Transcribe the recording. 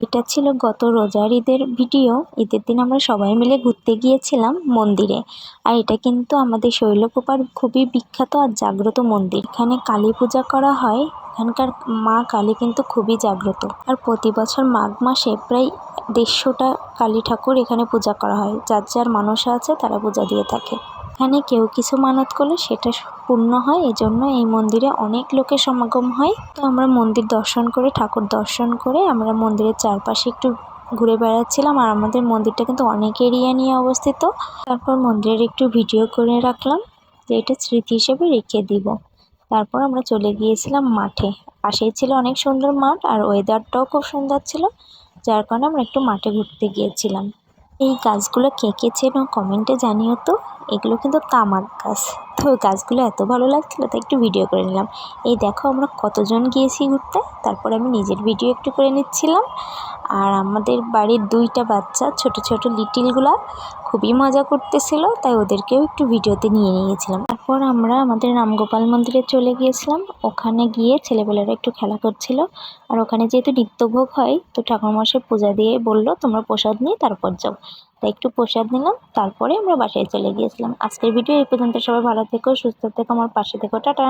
এটা ছিল গত রোজার ঈদের ভিডিও। ঈদের দিন আমরা সবাই মিলে ঘুরতে গিয়েছিলাম মন্দিরে। আর এটা কিন্তু আমাদের শৈলকুপার খুবই বিখ্যাত আর জাগ্রত মন্দির। এখানে কালী পূজা করা হয়। এখানকার মা কালী কিন্তু খুবই জাগ্রত। আর প্রতি বছর মাঘ মাসে প্রায় 150টা কালী ঠাকুর এখানে পূজা করা হয়। যার যার মানসা আছে তারা পূজা দিয়ে থাকে। এখানে কেউ কিছু মানত করলে সেটা পূর্ণ হয়, এজন্য এই মন্দিরে অনেক লোকের সমাগম হয়। তো আমরা মন্দির দর্শন করে, ঠাকুর দর্শন করে আমরা মন্দিরের চারপাশে একটু ঘুরে বেড়াচ্ছিলাম। আর আমাদের মন্দিরটা কিন্তু অনেক এরিয়া নিয়ে অবস্থিত। তারপর মন্দিরের একটু ভিডিও করে রাখলাম, যে এটা স্মৃতি হিসেবে রেখে দিব। তারপর আমরা চলে গিয়েছিলাম মাঠে। পাশেই ছিল অনেক সুন্দর মাঠ, আর ওয়েদারটাও খুব সুন্দর ছিল, যার কারণে আমরা একটু মাঠে ঘুরতে গিয়েছিলাম। এই গাছগুলো কে কে চেনো কমেন্টে জানিও তো। এগুলো কিন্তু তামাক গাছ। তো গাছগুলো এত ভালো লাগছিলো তাই একটু ভিডিও করে নিলাম। এই দেখো আমরা কতজন গিয়েছি ঘুরতে। তারপর আমি নিজের ভিডিও একটু করে নিচ্ছিলাম। আর আমাদের বাড়ির 2টা বাচ্চা ছোট ছোট লিটিলগুলা খুবই মজা করতেছিল, তাই ওদেরকেও একটু ভিডিওতে নিয়ে নিয়েছিলাম। তারপর আমরা আমাদের রামগোপাল মন্দিরে চলে গিয়েছিলাম। ওখানে গিয়ে ছেলেবেলারা একটু খেলা করছিল। আর ওখানে যেহেতু নিত্যভোগ হয়, তো ঠাকুরমশাই পূজা দিয়ে বললো তোমরা প্রসাদ নিয়ে তারপর যাও। তাই একটু প্রসাদ নিলাম, তারপরে আমরা বাসায় চলে গিয়েছিলাম। আজকের ভিডিও এই পর্যন্ত। সবাই ভালো থেকো, সুস্থ থেকো, আমার পাশে থেকো। টাটা।